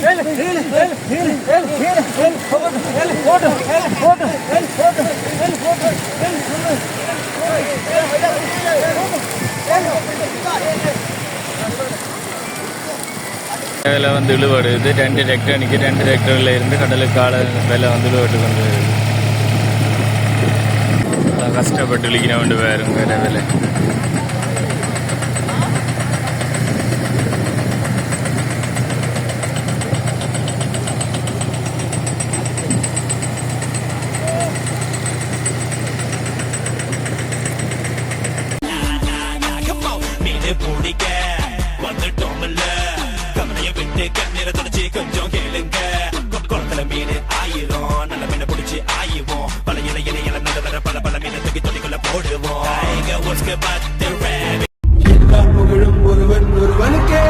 வேலை வந்து இழுவடுது. 2 டிராக்டர் நிற்கி 2 டிராக்டரில் இருந்து கடலுக்கு கால வேலை வந்து இழுவட்டு கொண்டு கஷ்டப்பட்டு இழிக்கிற கொண்டு வேறுங்க வேற வேலை. பிடிக்க வந்துட்டோம்ல கமலைய விட்டு கண்ணீரை தொடச்சி கொஞ்சம் கேளுங்க. குளத்துல மீன் 1000 நல்ல மீனை பிடிச்சி ஆயுவோம். பல இலையில நடுவர பல பல மீனை தூக்கி தொடிக்குள்ள போடுவோம். எல்லா புகழும் ஒருவன் ஒருவனுக்கே.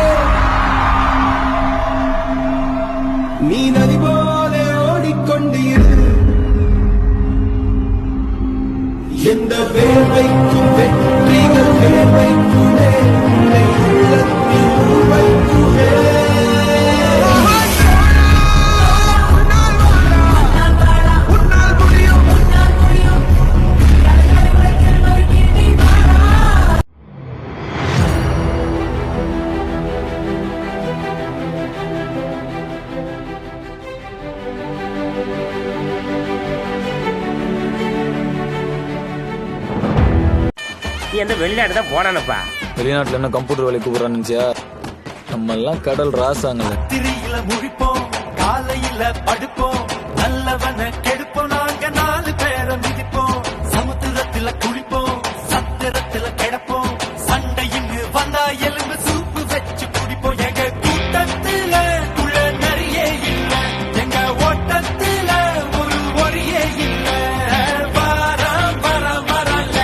நீ நதி போல ஓடிக்கொண்டீர். எந்த வேர்வைக்கும் வெற்றிகள் வேர்வைக்குமே வெளிநாடு தான் போனானப்பா. வெளிநாட்டுல என்ன கம்ப்யூட்டர் வேலை கூப்பிடுறான்னு நம்ம எல்லாம் கடல் ராசாங்க. திரியில முழிப்போம், காலையில படுப்போம், நல்லவன கெடுப்போம். நாங்க 4 பேரை மிதிப்போம். சமுத்திரத்துல குளிப்போம், சத்திரத்துல கிடப்போம். சண்டையின்னு வந்தா எலும்பு சூப்பு வச்சு குடிப்போம். எங்க கூட்டத்துல உள்ள நிறைய இல்ல, எங்க ஓட்டத்துல ஒரு ஒரியே இல்ல. வரம் வரம் வரல.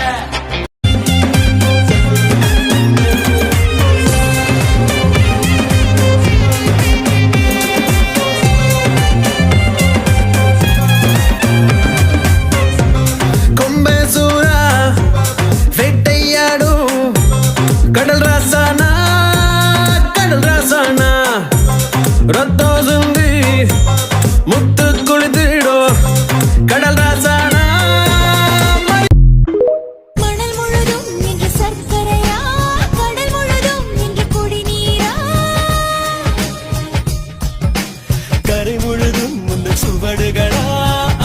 கடல் ராசானா கடல் ராசானா ரத்தம் சுந்தி முத்து குளித்திடோ கடல் ராசானா. மணல் முழுதும் என்று சர்க்கரையா, கடல் முழுதும் என்று குடிநீரா. கரை முழுதும் முந்த சுவடுகளா,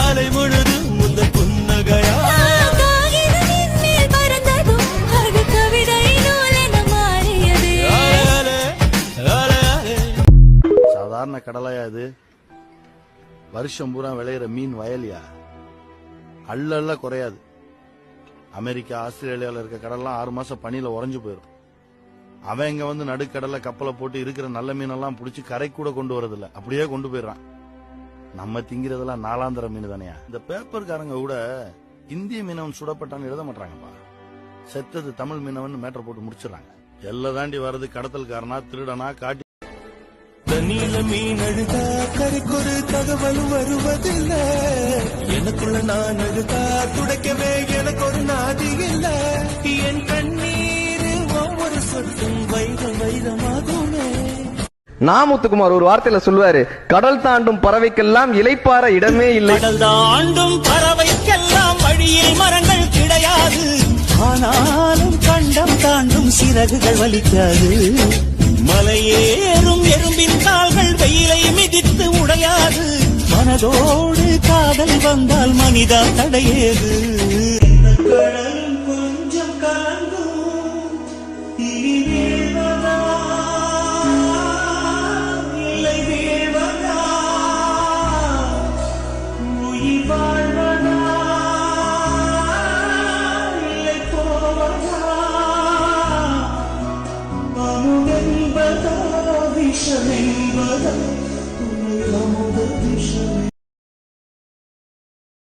அலை முழுதும் முந்த புன்னகையா. சாதாரண கடலையா இது? வருஷம் பூரா விளையிற மீன் வயலியா? அள்ள குறையாது. அமெரிக்கா ஆஸ்திரேலியாவில் இருக்க கடல்லாம் 6 மாசம் பனியில உறைஞ்சு போயிடும். அவன் இங்க வந்து நடுக்கடலை கப்பலை போட்டு இருக்கிற நல்ல மீனெல்லாம் பிடிச்சி கரை கூட கொண்டு வரதில்ல, அப்படியே கொண்டு போயிடறான். நம்ம திங்கிறதெல்லாம் நாளாந்திர மீன் தானே. இந்த பேப்பர்காரங்க கூட இந்திய மீனவன் சுடப்பட்டான்னு எழுத மாட்டாங்கப்பா. செத்தது தமிழ் மீனவன் மேட்டர் போட்டு முடிச்சிடறாங்க. எல்லாம் தாண்டி வர்றது கடத்தல்காரனா திருடனா காட்டி. தண்ணியில மீன் அழுதா கரைக்கொரு தகவலும் வருவதில்லை. எனக்குள்ள நான் அழுதா துடைக்கவே எனக்கு ஒரு நாதி இல்ல. என் கண்ணீர் ஒவ்வொரு சொட்டும் வைரம் வைரமாகுமே. நாமுத்துக்குமார் ஒரு வார்த்தையில சொல்லுவாரு, கடல் தாண்டும் பறவைக்கெல்லாம் இலைப்பாற இடமே இல்லை. கடல் தாண்டும் பறவைக்கெல்லாம் வழியில் மரங்கள் கிடையாது. ஆனாலும் கண்டம் தாண்டும் சிறகுகள் வலிக்காது. மலையேறும் எறும்பின் கால்கள் வெயிலை மிதித்து உடையாது. மனதோடு காதல் வந்தால் மனிதா தடையேது. கொஞ்சம் கலங்கும் இனி வீழ்வதா இல்லை வீழ்வதா, உயிர் வாழ்வதா இல்லை போவதா, அமுதென்பதா விஷமென்பதா, உன்னை அமுத விஷமே.